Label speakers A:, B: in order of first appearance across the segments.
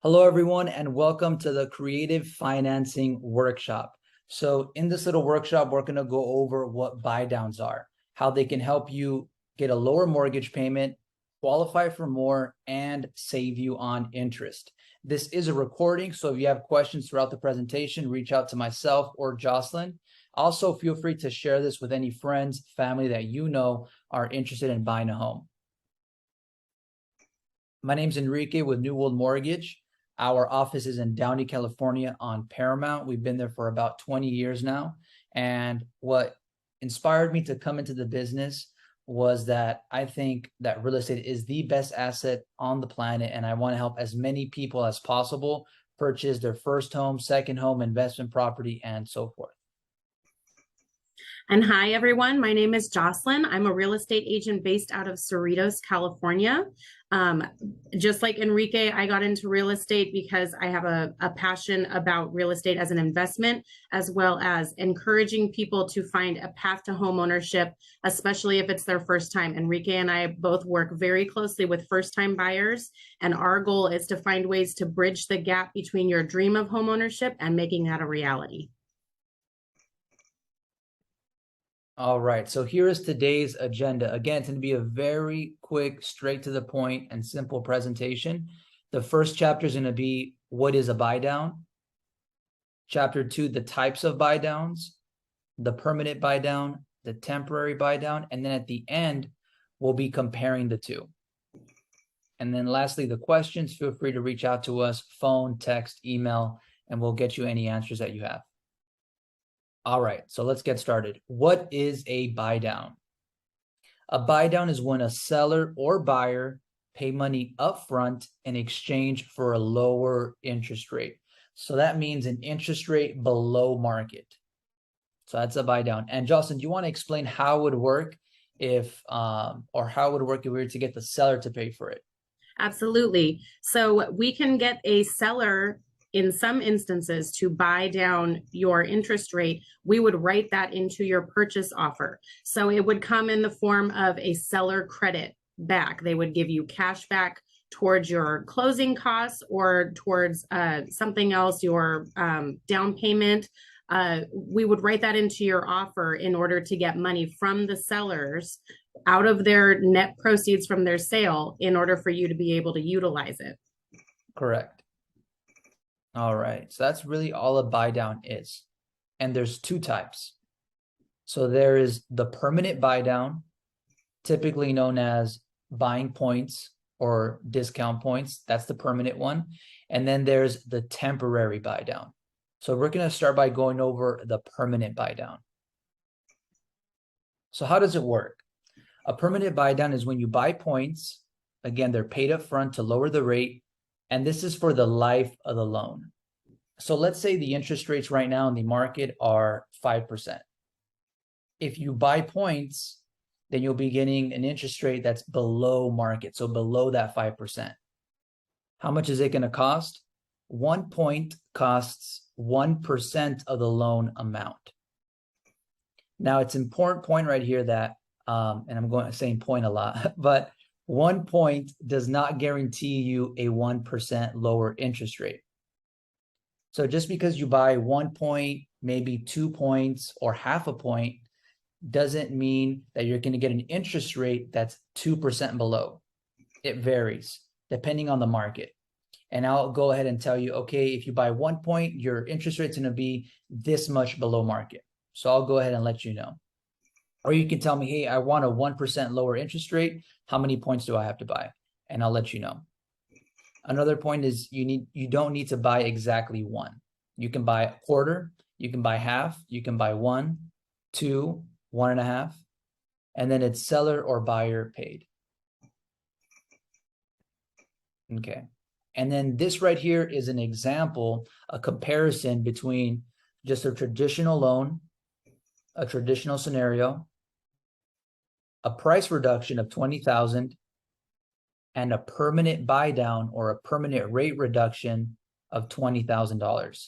A: Hello, everyone, and welcome to the Creative Financing Workshop. So in this little workshop, we're going to go over what buy downs are, how they can help you get a lower mortgage payment, qualify for more, and save you on interest. This is a recording, so if you have questions throughout the presentation, reach out to myself or Jocelyn. Also, feel free to share this with any friends, family that you know are interested in buying a home. My name's Enrique with New World Mortgage. Our office is in Downey, California on Paramount. We've been there for about 20 years now. And what inspired me to come into the business was that I think that real estate is the best asset on the planet. And I want to help as many people as possible purchase their first home, second home, investment property, and so forth.
B: And hi, everyone. My name is Jocelyn. I'm a real estate agent based out of Cerritos, California. Just like Enrique, I got into real estate because I have a passion about real estate as an investment, as well as encouraging people to find a path to home ownership, especially if it's their first time. Enrique and I both work very closely with first-time buyers, and our goal is to find ways to bridge the gap between your dream of home ownership and making that a reality.
A: All right, so here is today's agenda. Again, it's going to be a very quick, straight to the point and simple presentation. The first chapter is going to be what is a buy down. Chapter 2, the types of buy downs, the permanent buy down, the temporary buy down, and then at the end, we'll be comparing the two. And then lastly, the questions, feel free to reach out to us, phone, text, email, and we'll get you any answers that you have. All right, so let's get started. What is a buy down? A buy down is when a seller or buyer pay money upfront in exchange for a lower interest rate. So that means an interest rate below market. So that's a buy down. And Jocelyn, do you want to explain how it would work if how it would work if we were to get the seller to pay for it?
B: Absolutely. So we can get a seller in some instances to buy down your interest rate. We would write that into your purchase offer. So it would come in the form of a seller credit back. They would give you cash back towards your closing costs or towards something else, your down payment. We would write that into your offer in order to get money from the sellers out of their net proceeds from their sale in order for you to be able to utilize it.
A: Correct. All right, so that's really all a buy down is. And there's two types. So there is the permanent buy down, typically known as buying points or discount points. That's the permanent one. And then there's the temporary buy down. So we're going to start by going over the permanent buy down. So how does it work? A permanent buy down is when you buy points. Again, they're paid up front to lower the rate. And this is for the life of the loan. So let's say the interest rates right now in the market are 5%. If you buy points, then you'll be getting an interest rate that's below market, so below that 5%. How much is it going to cost? 1 point costs 1% of the loan amount. Now, it's an important point right here that, and I'm going to say point a lot, but 1 point does not guarantee you a 1% lower interest rate. So just because you buy 1 point, maybe 2 points, or half a point, doesn't mean that you're going to get an interest rate that's 2% below. It varies depending on the market. And I'll go ahead and tell you, okay, if you buy 1 point, your interest rate's going to be this much below market. So I'll go ahead and let you know. Or you can tell me, hey, I want a 1% lower interest rate. How many points do I have to buy? And I'll let you know. Another point is you don't need to buy exactly one. You can buy a quarter, you can buy half, you can buy 1, 2, 1.5, and then it's seller or buyer paid. Okay. And then this right here is an example, a comparison between just a traditional loan, a traditional scenario, a price reduction of $20,000, and a permanent buy down or a permanent rate reduction of $20,000.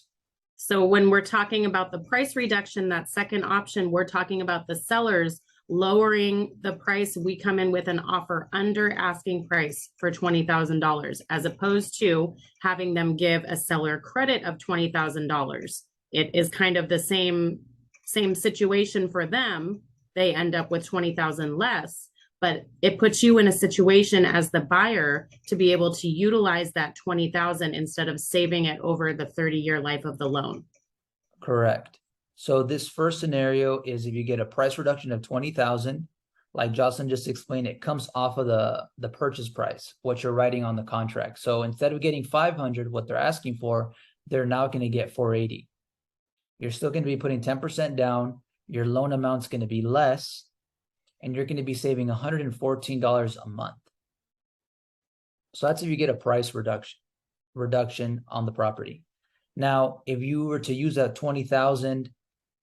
B: So when we're talking about the price reduction, that second option, we're talking about the seller's lowering the price. We come in with an offer under asking price for $20,000, as opposed to having them give a seller credit of $20,000. It is kind of the same situation for them. They end up with 20,000 less, but it puts you in a situation as the buyer to be able to utilize that 20,000 instead of saving it over the 30-year life of the loan.
A: Correct. So this first scenario is if you get a price reduction of 20,000, like Jocelyn just explained, it comes off of the purchase price, what you're writing on the contract. So instead of getting 500, what they're asking for, they're now going to get 480. You're still going to be putting 10% down. Your loan amount's going to be less, and you're going to be saving $114 a month. So that's if you get a price reduction on the property. Now, if you were to use that 20,000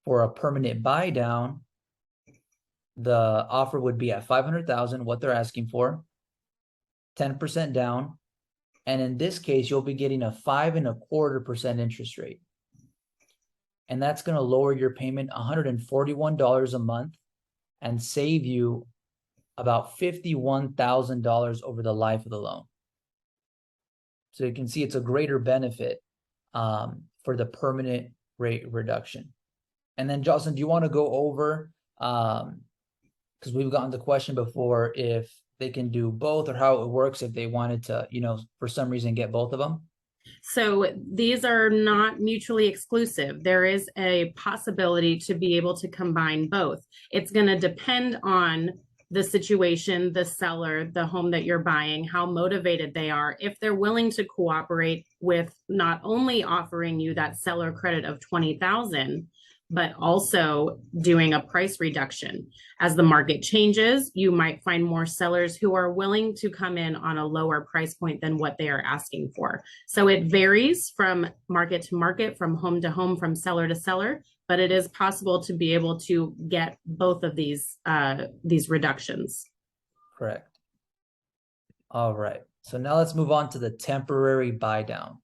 A: for a permanent buy down, the offer would be at 500,000, what they're asking for, 10% down, and in this case, you'll be getting a 5.25% interest rate, and that's going to lower your payment $141 a month and save you about $51,000 over the life of the loan. So you can see it's a greater benefit for the permanent rate reduction. And then Jocelyn, do you want to go over, because we've gotten the question before, if they can do both or how it works if they wanted to, for some reason get both of them?
B: So these are not mutually exclusive. There is a possibility to be able to combine both. It's going to depend on the situation, the seller, the home that you're buying, how motivated they are, if they're willing to cooperate with not only offering you that seller credit of 20,000, but also doing a price reduction. As the market changes, you might find more sellers who are willing to come in on a lower price point than what they are asking for. So it varies from market to market, from home to home, from seller to seller, but it is possible to be able to get both of these reductions.
A: Correct. All right. So now let's move on to the temporary buy down.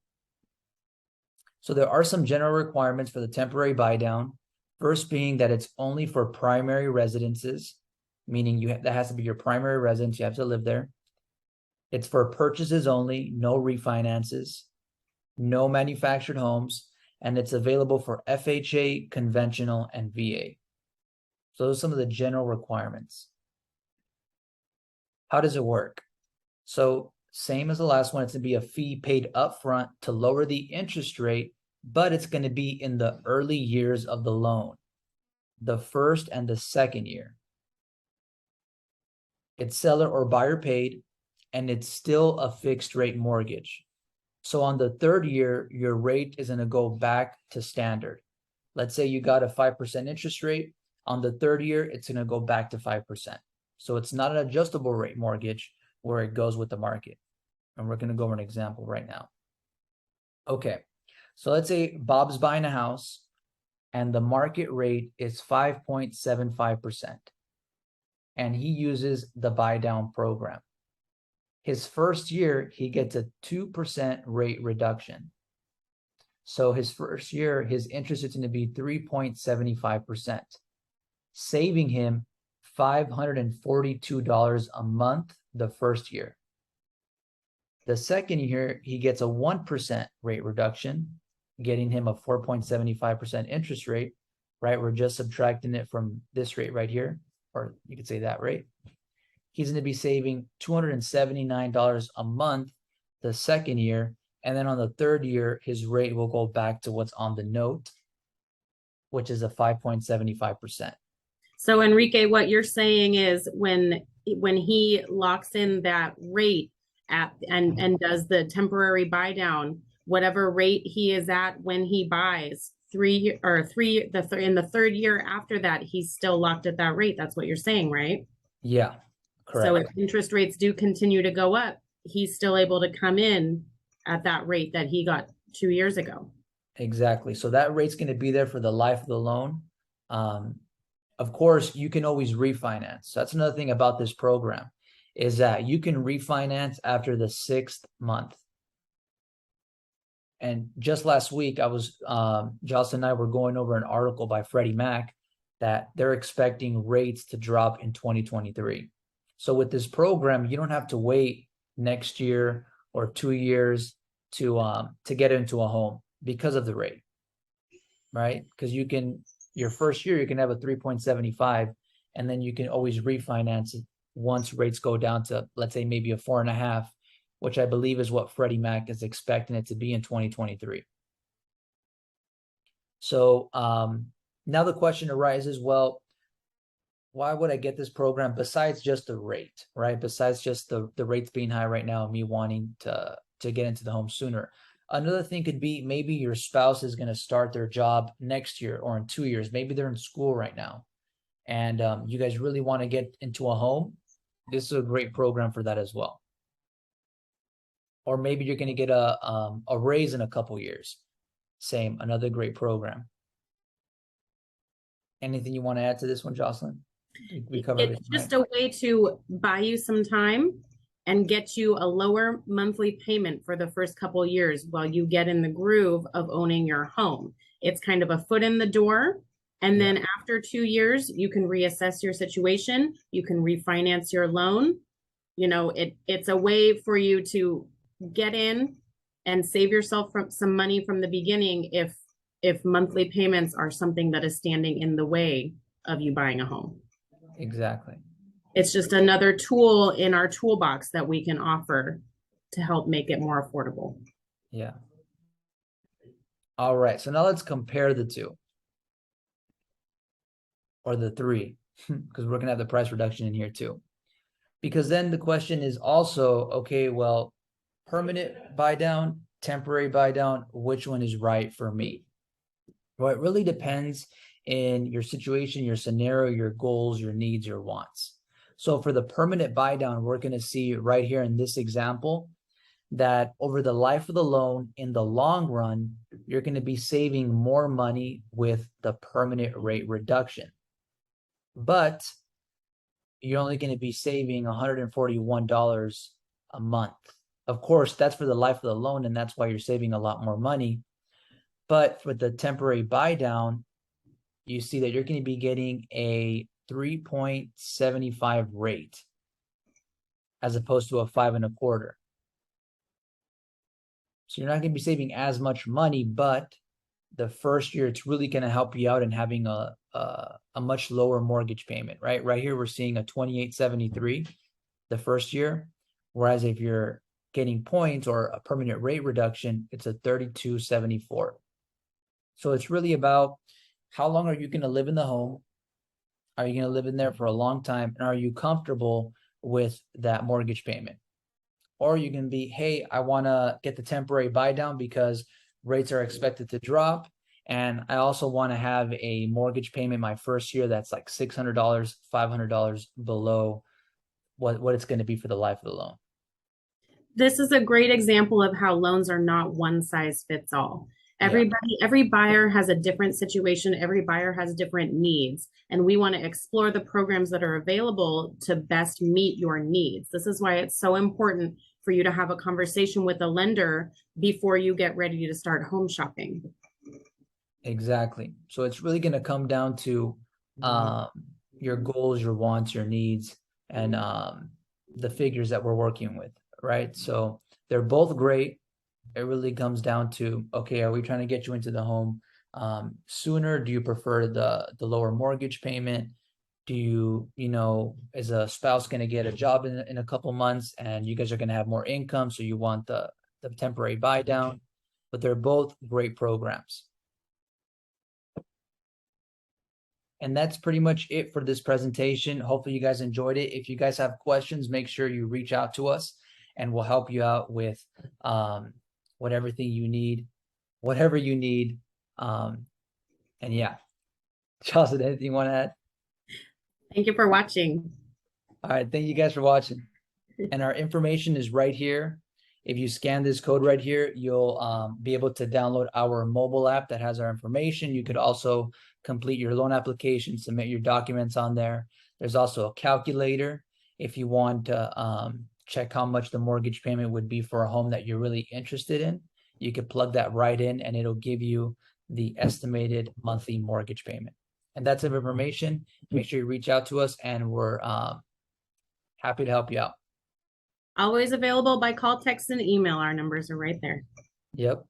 A: So there are some general requirements for the temporary buy down. First being that it's only for primary residences, meaning that has to be your primary residence. You have to live there. It's for purchases only, no refinances, no manufactured homes, and it's available for FHA, conventional, and VA. So those are some of the general requirements. How does it work? So same as the last one, it's going to be a fee paid upfront to lower the interest rate, but it's going to be in the early years of the loan, the first and the second year. It's seller or buyer paid, and it's still a fixed rate mortgage. So on the third year, your rate is going to go back to standard. Let's say you got a 5% interest rate. On the third year, it's going to go back to 5%. So it's not an adjustable rate mortgage where it goes with the market. And we're going to go over an example right now. Okay, so let's say Bob's buying a house and the market rate is 5.75%. And he uses the buy down program. His first year, he gets a 2% rate reduction. So his first year, his interest is going to be 3.75%, saving him $542 a month the first year. The second year, he gets a 1% rate reduction, getting him a 4.75% interest rate, right? We're just subtracting it from this rate right here, or you could say that rate. He's going to be saving $279 a month the second year. And then on the third year, his rate will go back to what's on the note, which is a 5.75%.
B: So Enrique, what you're saying is when he locks in that rate and does the temporary buy down, whatever rate he is at when he buys, in the third year after that, he's still locked at that rate. That's what you're saying, right?
A: Yeah, correct.
B: So if interest rates do continue to go up, he's still able to come in at that rate that he got 2 years ago.
A: Exactly. So that rate's going to be there for the life of the loan. Of course, you can always refinance. So that's another thing about this program, is that you can refinance after the 6th month. And just last week, Jocelyn and I were going over an article by Freddie Mac that they're expecting rates to drop in 2023. So with this program, you don't have to wait next year or 2 years to get into a home because of the rate, right? Because your first year, you can have a 3.75, and then you can always refinance it once rates go down to, let's say, maybe a 4.5, which I believe is what Freddie Mac is expecting it to be in 2023. So now the question arises, well, why would I get this program besides just the rate, right? Besides just the rates being high right now, and me wanting to get into the home sooner. Another thing could be maybe your spouse is going to start their job next year or in 2 years. Maybe they're in school right now, and you guys really want to get into a home. This is a great program for that as well. Or maybe you're going to get a raise in a couple years. Same, another great program. Anything you want to add to this one, Jocelyn? We covered
B: It's just a way to buy you some time and get you a lower monthly payment for the first couple of years while you get in the groove of owning your home. It's kind of a foot in the door. And then after 2 years, you can reassess your situation. You can refinance your loan. You know, it's a way for you to get in and save yourself from some money from the beginning if monthly payments are something that is standing in the way of you buying a home.
A: Exactly.
B: It's just another tool in our toolbox that we can offer to help make it more affordable.
A: Yeah. All right. So now let's compare the two, or the three, because we're going to have the price reduction in here too. Because then the question is also, okay, well, permanent buy down, temporary buy down, which one is right for me? Well, it really depends in your situation, your scenario, your goals, your needs, your wants. So for the permanent buy down, we're going to see right here in this example that over the life of the loan, in the long run, you're going to be saving more money with the permanent rate reduction. But you're only going to be saving $141 a month. Of course, that's for the life of the loan, and that's why you're saving a lot more money. But with the temporary buy down, you see that you're going to be getting a 3.75 rate as opposed to a 5.25. So you're not going to be saving as much money, but the first year it's really going to help you out in having a much lower mortgage payment, right? Right here we're seeing a 28.73 the first year, whereas if you're getting points or a permanent rate reduction, it's a 32.74. So it's really about how long are you going to live in the home? Are you going to live in there for a long time? And are you comfortable with that mortgage payment? Or you can be, hey, I want to get the temporary buy down because rates are expected to drop. And I also want to have a mortgage payment my first year that's like $600, $500 below what it's going to be for the life of the loan.
B: This is a great example of how loans are not one size fits all. Every buyer has a different situation. Every buyer has different needs. And we want to explore the programs that are available to best meet your needs. This is why it's so important for you to have a conversation with a lender before you get ready to start home shopping.
A: Exactly. So it's really going to come down to your goals, your wants, your needs, and the figures that we're working with, right? So they're both great. It really comes down to, okay, are we trying to get you into the home sooner? Do you prefer the lower mortgage payment? Do you is a spouse going to get a job in a couple months and you guys are going to have more income, so you want the temporary buy down? But they're both great programs. And that's pretty much it for this presentation. Hopefully you guys enjoyed it. If you guys have questions, make sure you reach out to us and we'll help you out with whatever you need. And yeah, Jocelyn, anything you want to add?
B: Thank you for watching.
A: All right, thank you guys for watching. And our information is right here. If you scan this code right here, you'll be able to download our mobile app that has our information. You could also complete your loan application, submit your documents on there. There's also a calculator if you want to check how much the mortgage payment would be for a home that you're really interested in. You could plug that right in and it'll give you the estimated monthly mortgage payment. and that type of information, make sure you reach out to us, and we're happy to help you out.
B: Always available by call, text, and email. Our numbers are right there.
A: Yep.